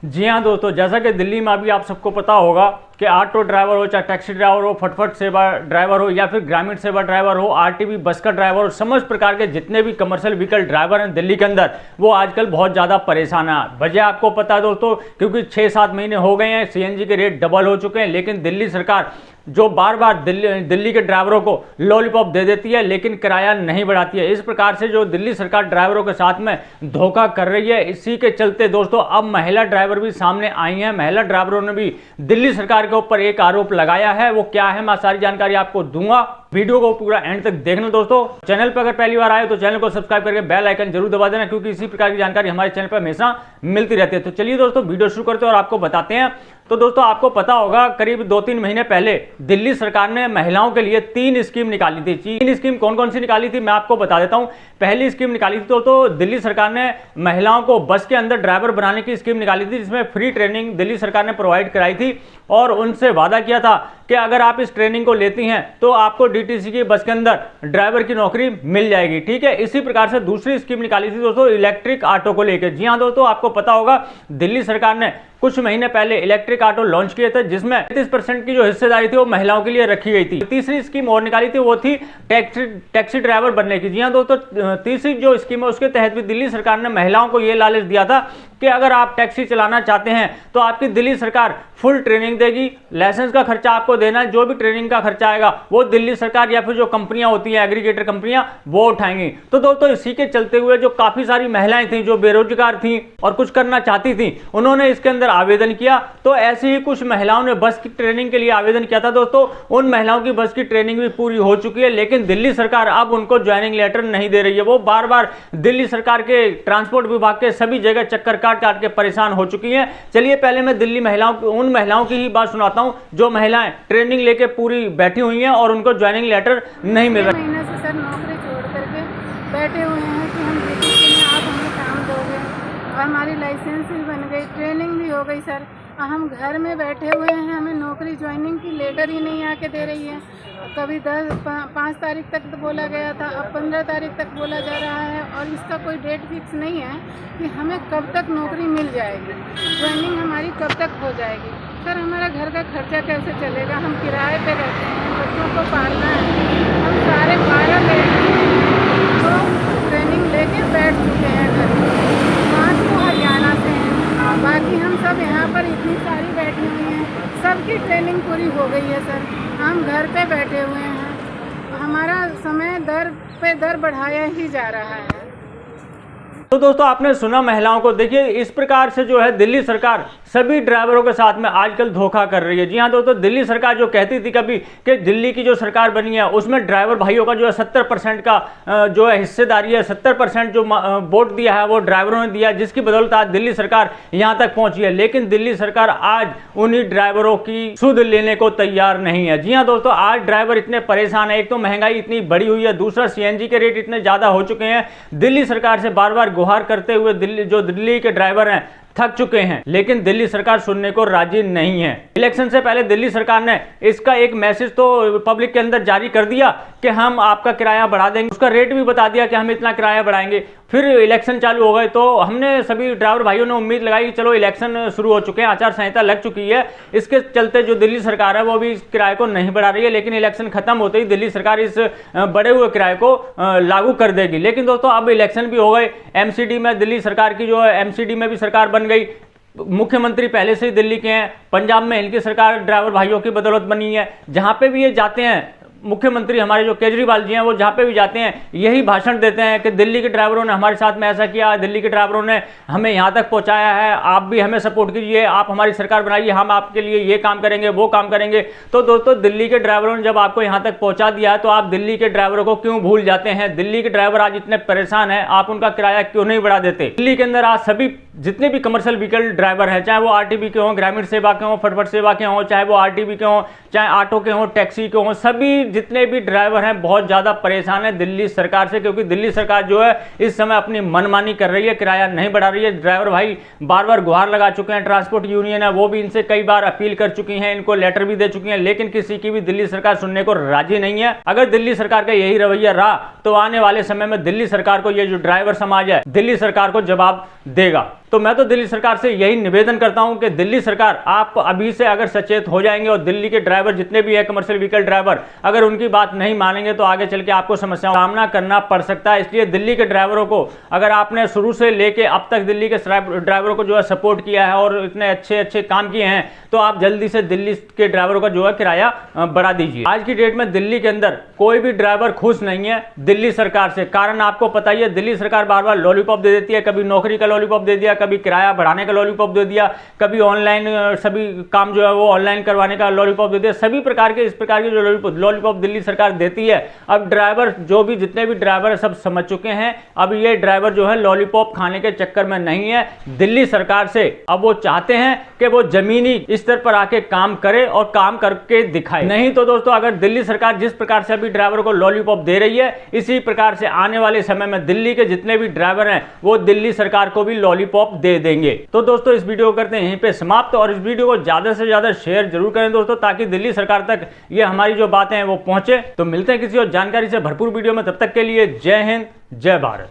जी हाँ दोस्तों, जैसा कि दिल्ली में अभी आप सबको पता होगा कि ऑटो ड्राइवर हो, चाहे टैक्सी ड्राइवर हो, फटफट सेवा ड्राइवर हो या फिर ग्रामीण सेवा ड्राइवर हो, आरटीबी बस का ड्राइवर हो, समस्त प्रकार के जितने भी कमर्शियल व्हीकल ड्राइवर हैं दिल्ली के अंदर, वो आजकल बहुत ज़्यादा परेशान है। वजह आपको पता है दोस्तों, क्योंकि 6-7 महीने हो गए हैं, सीएनजी के रेट डबल हो चुके हैं, लेकिन दिल्ली सरकार जो बार बार दिल्ली के ड्राइवरों को लॉलीपॉप दे देती है लेकिन किराया नहीं बढ़ाती है। इस प्रकार से जो दिल्ली सरकार ड्राइवरों के साथ में धोखा कर रही है, इसी के चलते दोस्तों अब महिला ड्राइवर भी सामने आई हैं। महिला ड्राइवरों ने भी दिल्ली सरकार के ऊपर एक आरोप लगाया है। वो क्या है, मैं सारी जानकारी आपको दूंगा, वीडियो को पूरा एंड तक देखना। दोस्तों चैनल पर अगर पहली बार आए तो चैनल को सब्सक्राइब करके बेल आइकन जरूर दबा देना, क्योंकि इसी प्रकार की जानकारी हमारे चैनल पर हमेशा मिलती रहती है। तो चलिए दोस्तों वीडियो शुरू करते हैं और आपको बताते हैं। तो दोस्तों आपको पता होगा करीब 2-3 महीने पहले दिल्ली सरकार ने महिलाओं के लिए 3 स्कीम निकाली थी। 3 स्कीम कौन कौन सी निकाली थी मैं आपको बता देता हूं। पहली स्कीम निकाली थी तो दिल्ली सरकार ने महिलाओं को बस के अंदर ड्राइवर बनाने की स्कीम निकाली थी, जिसमें फ्री ट्रेनिंग दिल्ली सरकार ने प्रोवाइड कराई थी और उनसे वादा किया था कि अगर आप इस ट्रेनिंग को लेती हैं तो आपको डीटीसी की बस के अंदर ड्राइवर की नौकरी मिल जाएगी। ठीक है, इसी प्रकार से दूसरी स्कीम निकाली थी दोस्तों इलेक्ट्रिक ऑटो को लेकर। जी हाँ दोस्तों, आपको पता होगा दिल्ली सरकार ने कुछ महीने पहले इलेक्ट्रिक ऑटो लॉन्च किए थे, जिसमें 33% की जो हिस्सेदारी थी वो महिलाओं के लिए रखी गई थी। तीसरी स्कीम और निकाली थी, वो थी टैक्सी ड्राइवर बनने की। जी हाँ दोस्तों, तीसरी जो स्कीम है उसके तहत भी दिल्ली सरकार ने महिलाओं को ये लालच दिया था कि अगर आप टैक्सी चलाना चाहते हैं तो आपकी दिल्ली सरकार फुल ट्रेनिंग देगी, लाइसेंस का खर्चा आपको देना है, जो भी ट्रेनिंग का खर्चा आएगा वो दिल्ली सरकार या फिर जो कंपनियां होती हैं एग्रीगेटर कंपनियां वो उठाएंगी। तो दोस्तों इसी के चलते हुए जो काफी सारी महिलाएं थी जो बेरोजगार थी और कुछ करना चाहती थी, उन्होंने इसके अंदर आवेदन किया। तो ऐसे ही कुछ महिलाओं ने बस की ट्रेनिंग के लिए आवेदन किया था दोस्तों। उन महिलाओं की बस की ट्रेनिंग भी पूरी हो चुकी है, लेकिन दिल्ली सरकार अब उनको ज्वाइनिंग लेटर नहीं दे रही है। वो बार बार दिल्ली सरकार के ट्रांसपोर्ट विभाग के सभी जगह चक्कर काट काट के परेशान हो चुकी हैं। चलिए पहले मैं दिल्ली उन महिलाओं की ही बात सुनाता हूं जो महिलाएं ट्रेनिंग लेके पूरी बैठी हुई हैं और उनको ज्वाइनिंग लेटर नहीं मिल रहा। महीने से सर नौकरी छोड़ करके बैठे हुए हैं कि हम डीटीसी में आप हमें काम दोगे, और हमारी लाइसेंस भी बन गई, ट्रेनिंग भी हो गई सर। हम घर में बैठे हुए हैं, हमें नौकरी ज्वाइनिंग की लेटर ही नहीं आके दे रही है। कभी 5 तारीख तक तो बोला गया था, अब 15 तारीख तक बोला जा रहा है, और इसका कोई डेट फिक्स नहीं है कि हमें कब तक नौकरी मिल जाएगी, ज्वाइनिंग हमारी कब तक हो जाएगी। सर हमारा घर का खर्चा कैसे चलेगा, हम किराए पे रहते हैं, बच्चों को पालना है। हम सारे 12 तो ट्रेनिंग लेके बैठ चुके हैं घर में। 5 तो हरियाणा से हैं, बाकी हम सब यहाँ पर इतनी सारी बैठी हुई हैं, सबकी ट्रेनिंग पूरी हो गई है सर। हम घर पे बैठे हुए हैं, हमारा समय दर पे दर बढ़ाया ही जा रहा है। तो दोस्तों आपने सुना महिलाओं को। देखिए इस प्रकार से जो है दिल्ली सरकार सभी ड्राइवरों के साथ में आजकल धोखा कर रही है। जी हाँ दोस्तों, दिल्ली सरकार जो कहती थी कभी कि दिल्ली की जो सरकार बनी है उसमें ड्राइवर भाइयों का जो है 70% का जो है हिस्सेदारी है, 70% जो वोट दिया है वो ड्राइवरों ने दिया, जिसकी बदौलत आज दिल्ली सरकार यहाँ तक पहुंची है। लेकिन दिल्ली सरकार आज उन्हीं ड्राइवरों की सुध लेने को तैयार नहीं है। जी हाँ दोस्तों, आज ड्राइवर इतने परेशान है, एक तो महंगाई इतनी बढ़ी हुई है, दूसरा सीएनजी के रेट इतने ज्यादा हो चुके हैं। दिल्ली सरकार से बार बार गुहार करते हुए दिल्ली के ड्राइवर हैं थक चुके हैं, लेकिन दिल्ली सरकार सुनने को राजी नहीं है। इलेक्शन से पहले दिल्ली सरकार ने इसका एक मैसेज तो पब्लिक के अंदर जारी कर दिया कि हम आपका किराया बढ़ा देंगे, उसका रेट भी बता दिया कि हम इतना किराया बढ़ाएंगे। फिर इलेक्शन चालू हो गए तो हमने सभी ड्राइवर भाइयों ने उम्मीद लगाई कि चलो इलेक्शन शुरू हो चुके हैं, आचार संहिता लग चुकी है, इसके चलते जो दिल्ली सरकार है वो भी इस किराए को नहीं बढ़ा रही है। लेकिन इलेक्शन खत्म होते ही दिल्ली सरकार इस बढ़े हुए किराए को लागू कर देगी। लेकिन दोस्तों अब इलेक्शन भी हो गए, एमसीडी में दिल्ली सरकार की जो है एमसीडी में भी सरकार बन गई, मुख्यमंत्री पहले से ही दिल्ली के हैं, पंजाब में इनकी सरकार ड्राइवर भाइयों की बदौलत बनी है। जहां पे भी ये जाते हैं मुख्यमंत्री हमारे जो केजरीवाल जी हैं, वो जहाँ पे भी जाते हैं यही भाषण देते हैं कि दिल्ली के ड्राइवरों ने हमारे साथ में ऐसा किया, दिल्ली के ड्राइवरों ने हमें यहाँ तक पहुँचाया है, आप भी हमें सपोर्ट कीजिए, आप हमारी सरकार बनाइए, हम आपके लिए ये काम करेंगे वो काम करेंगे। तो दोस्तों दिल्ली के ड्राइवरों ने जब आपको यहाँ तक पहुँचा दिया है तो आप दिल्ली के ड्राइवरों को क्यों भूल जाते हैं? दिल्ली के ड्राइवर आज इतने परेशान हैं, आप उनका किराया क्यों नहीं बढ़ा देते? दिल्ली के अंदर आज सभी जितने भी कमर्शियल व्हीकल ड्राइवर हैं, चाहे वो आरटीबी के हों, ग्रामीण सेवा के हों, फटफट सेवा के हों, चाहे वो आरटीबी के हों, चाहे ऑटो के हों, टैक्सी के हों, सभी जितने भी ड्राइवर हैं बहुत ज्यादा परेशान है दिल्ली सरकार से, क्योंकि दिल्ली सरकार जो है इस समय अपनी मनमानी कर रही है, किराया नहीं बढ़ा रही है। ड्राइवर भाई बार बार गुहार लगा चुके हैं, ट्रांसपोर्ट यूनियन है वो भी इनसे कई बार अपील कर चुकी हैं, इनको लेटर भी दे चुकी हैं, लेकिन किसी की भी दिल्ली सरकार सुनने को राजी नहीं है। अगर दिल्ली सरकार का यही रवैया रहा तो आने वाले समय में दिल्ली सरकार को ये जो ड्राइवर समाज है दिल्ली सरकार को जवाब देगा। तो मैं तो दिल्ली सरकार से यही निवेदन करता हूं कि दिल्ली सरकार आप अभी से अगर सचेत हो जाएंगे और दिल्ली के ड्राइवर जितने भी है कमर्शियल व्हीकल ड्राइवर अगर उनकी बात नहीं मानेंगे तो आगे चल के आपको समस्याओं का सामना करना पड़ सकता है। इसलिए दिल्ली के ड्राइवरों को अगर आपने शुरू से लेके अब तक दिल्ली के ड्राइवरों को जो है सपोर्ट किया है और इतने अच्छे अच्छे काम किए हैं तो आप जल्दी से दिल्ली के ड्राइवरों का जो है किराया बढ़ा दीजिए। आज की डेट में दिल्ली के अंदर कोई भी ड्राइवर खुश नहीं है दिल्ली सरकार से। कारण आपको पता ही है, दिल्ली सरकार बार बार लॉलीपॉप दे देती है, कभी नौकरी का लॉलीपॉप दे दिया, कभी किराया बढ़ाने का लॉलीपॉप दे दिया, कभी ऑनलाइन सभी काम जो है वो ऑनलाइन करवाने का लॉलीपॉप दे दिया। सभी प्रकार के इस प्रकार के जो लॉलीपॉप दिल्ली सरकार देती है, अब ड्राइवर जो भी जितने भी ड्राइवर है सब समझ चुके हैं। अब ये ड्राइवर जो है लॉलीपॉप खाने के चक्कर में नहीं है दिल्ली सरकार से। अब वो चाहते हैं कि वो जमीनी स्तर पर आके काम करे और काम करके दिखाए। नहीं तो दोस्तों अगर दिल्ली सरकार जिस प्रकार से अभी ड्राइवरों को लॉलीपॉप दे रही है, इसी प्रकार से आने वाले समय में दिल्ली के जितने भी ड्राइवर हैं वो दिल्ली सरकार को भी लॉलीपॉप दे देंगे। तो दोस्तों इस वीडियो को करते हैं यहीं पे समाप्त और इस वीडियो को ज्यादा से ज्यादा शेयर जरूर करें दोस्तों, ताकि दिल्ली सरकार तक ये हमारी जो बातें हैं वो पहुंचे। तो मिलते हैं किसी और जानकारी से भरपूर वीडियो में, तब तक के लिए जय हिंद जय भारत।